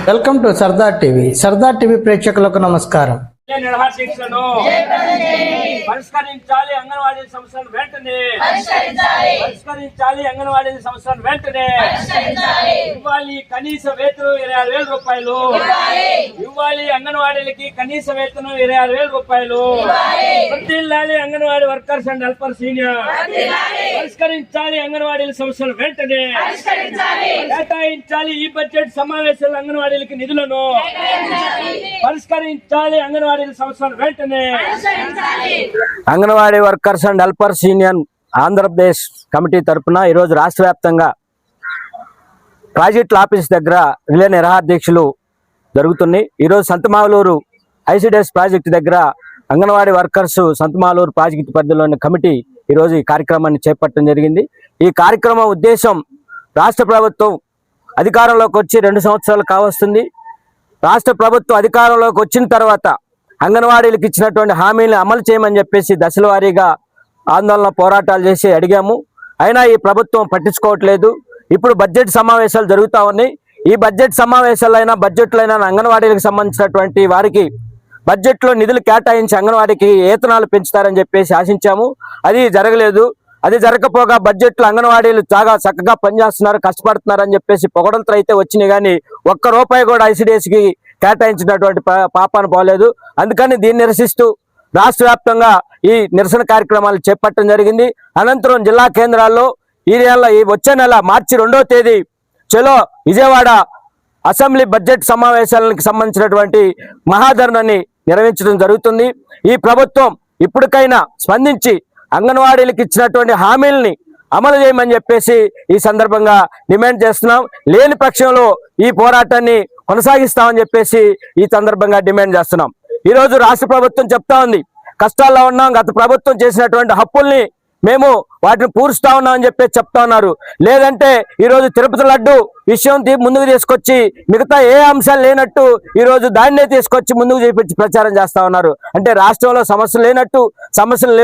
Welcome to Sardar TV. Sardar TV ప్రేక్షకులకు నమస్కారం. పరిష్కరించాలి అంగన్వాడీ సంస్థలు వెంటనే, పరిష్కరించాలి అంగన్వాడీ సంస్థలు వెంటనే. ఇవ్వాలి కనీస వేతనం 26,000 రూపాయలు, ఇవ్వాలి అంగన్వాడీలకి కనీస వేతనం 26,000 రూపాయలు. వర్ధిల్లాలి anganwadi workers and helpers union. పరిష్కరించాలి అంగన్వాడీ సంస్థలు వెంటనే, కేటాయించాలి ఈ బడ్జెట్ సమావేశాలు అంగన్వాడీలకి నిధులను. పరిష్కరించాలి అంగన్వాడీ సంస్థలు వెంటనే. Anganwadi workers and helpers union Andhra Pradesh committee తరఫున ఈరోజు రాష్ట్ర వ్యాప్తంగా ప్రాజెక్టుల ఆఫీస్ దగ్గర రిలే నిరాహారదీక్షలు జరుగుతున్నాయి. ఈరోజు సంతమాలూరు ఐసిడిఎస్ ప్రాజెక్టు దగ్గర అంగన్వాడీ వర్కర్స్ సంతమాలూరు ప్రాజెక్టు పరిధిలోని కమిటీ ఈరోజు ఈ కార్యక్రమాన్ని చేపట్టడం జరిగింది. ఈ కార్యక్రమం ఉద్దేశం, రాష్ట్ర ప్రభుత్వం అధికారంలోకి వచ్చి 2 సంవత్సరాలు కావస్తుంది. రాష్ట్ర ప్రభుత్వం అధికారంలోకి వచ్చిన తర్వాత అంగన్వాడీలకు ఇచ్చినటువంటి హామీలను అమలు చేయమని చెప్పేసి దశల వారీగా ఆందోళన పోరాటాలు చేసి అడిగాము. అయినా ఈ ప్రభుత్వం పట్టించుకోవట్లేదు. ఇప్పుడు బడ్జెట్ సమావేశాలు జరుగుతూ ఉన్నాయి. ఈ బడ్జెట్ సమావేశాలైనా బడ్జెట్లైనా అంగన్వాడీలకు సంబంధించినటువంటి వారికి బడ్జెట్లో నిధులు కేటాయించి అంగన్వాడీకి వేతనాలు పెంచుతారని చెప్పేసి ఆశించాము. అది జరగలేదు. అది జరగకపోగా బడ్జెట్లో అంగన్వాడీలు చాలా చక్కగా పనిచేస్తున్నారు, కష్టపడుతున్నారు అని చెప్పేసి పొగడంతో అయితే వచ్చినాయి. కానీ ₹1 కూడా ఐసిడిఎస్కి కేటాయించినటువంటి పాపాన పోలేదు. అందుకని దీన్ని నిరసిస్తూ రాష్ట్ర వ్యాప్తంగా ఈ నిరసన కార్యక్రమాలు చేపట్టడం జరిగింది. అనంతరం జిల్లా కేంద్రాల్లో ఈ వచ్చే నెల మార్చి 2వ తేదీ చలో విజయవాడ అసెంబ్లీ బడ్జెట్ సమావేశాలకు సంబంధించినటువంటి మహాధరణని నిర్వహించడం జరుగుతుంది. ఈ ప్రభుత్వం ఇప్పటికైనా స్పందించి అంగన్వాడీలకు ఇచ్చినటువంటి హామీలని అమలు చేయమని చెప్పేసి ఈ సందర్భంగా డిమాండ్ చేస్తున్నాం. లేని పక్షంలో ఈ పోరాటాన్ని కొనసాగిస్తామని చెప్పేసి ఈ సందర్భంగా డిమాండ్ చేస్తున్నాం. ఈరోజు రాష్ట్ర ప్రభుత్వం చెప్తా ఉంది, కష్టాల్లో ఉన్నాం, గత ప్రభుత్వం చేసినటువంటి హప్పుల్ని మేము వాటిని పూరుస్తా ఉన్నామని చెప్పేసి చెప్తా ఉన్నారు. లేదంటే ఈరోజు తిరుపతి లడ్డు విషయం ముందుకు తీసుకొచ్చి మిగతా ఏ అంశాలు లేనట్టు ఈరోజు దాన్నే తీసుకొచ్చి ముందుకు చేపించి ప్రచారం చేస్తా ఉన్నారు. అంటే రాష్ట్రంలో సమస్యలు లేనట్టు, సమస్యలు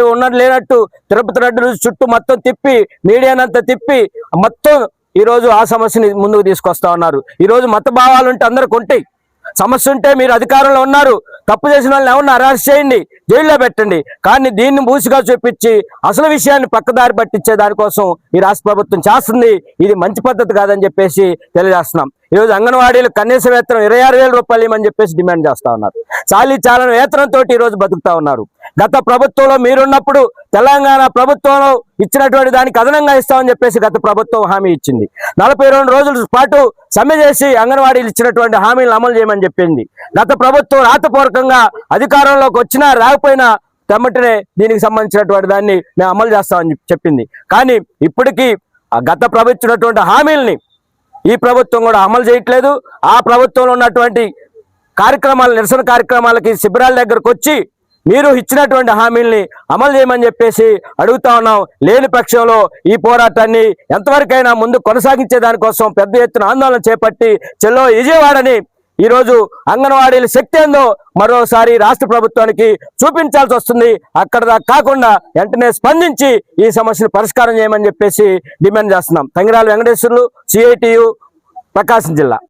లేనట్టు తిరుపతి లడ్డు చుట్టూ మొత్తం తిప్పి, మీడియానంతా తిప్పి మొత్తం ఈరోజు ఆ సమస్యని ముందుకు తీసుకొస్తా ఉన్నారు. ఈరోజు మత భావాలు ఉంటే అందరికి ఉంటాయి. సమస్య ఉంటే మీరు అధికారంలో ఉన్నారు, తప్పు చేసిన వాళ్ళని ఎవరిని అరెస్ట్ చేయండి, జైల్లో పెట్టండి. కానీ దీన్ని మూసిగా చూపించి అసలు విషయాన్ని పక్కదారి పట్టించే దానికోసం ఈ రాష్ట్ర ప్రభుత్వం చేస్తుంది. ఇది మంచి పద్ధతి కాదని చెప్పేసి తెలియజేస్తున్నాం. ఈరోజు అంగన్వాడీలు కనీస వేతనం 26,000 రూపాయలు ఇవ్వమని చెప్పేసి డిమాండ్ చేస్తా ఉన్నారు. చాలన వేతనంతో ఈరోజు బతుకుతా ఉన్నారు. గత ప్రభుత్వంలో మీరున్నప్పుడు తెలంగాణ ప్రభుత్వంలో ఇచ్చినటువంటి దానికి అదనంగా ఇస్తామని చెప్పేసి గత ప్రభుత్వం హామీ ఇచ్చింది. 42 రోజుల పాటు సమ్మె చేసి అంగన్వాడీలు ఇచ్చినటువంటి హామీలను అమలు చేయమని చెప్పింది. గత ప్రభుత్వం రాతపూర్వకంగా అధికారంలోకి వచ్చినా రాకపోయినా తెమ్మటనే దీనికి సంబంధించినటువంటి దాన్ని మేము అమలు చేస్తామని చెప్పింది. కానీ ఇప్పటికీ గత ప్రభుత్వం హామీలని ఈ ప్రభుత్వం కూడా అమలు చేయట్లేదు. ఆ ప్రభుత్వంలో ఉన్నటువంటి కార్యక్రమాలు, నిరసన కార్యక్రమాలకి శిబిరాల దగ్గరకు వచ్చి మీరు ఇచ్చినటువంటి హామీల్ని అమలు చేయమని చెప్పేసి అడుగుతా ఉన్నాం. లేని పక్షంలో ఈ పోరాటాన్ని ఎంతవరకైనా ముందు కొనసాగించే దానికోసం పెద్ద ఎత్తున ఆందోళన చేపట్టి చెల్లో విజయవాడని ఈరోజు అంగన్వాడీల శక్తి ఏందో మరోసారి రాష్ట్ర ప్రభుత్వానికి చూపించాల్సి వస్తుంది. అక్కడ కాకుండా వెంటనే స్పందించి ఈ సమస్యను పరిష్కారం చేయమని చెప్పేసి డిమాండ్ చేస్తున్నాం. తంగిరాల వెంకటేశ్వర్లు, CITU, ప్రకాశం జిల్లా.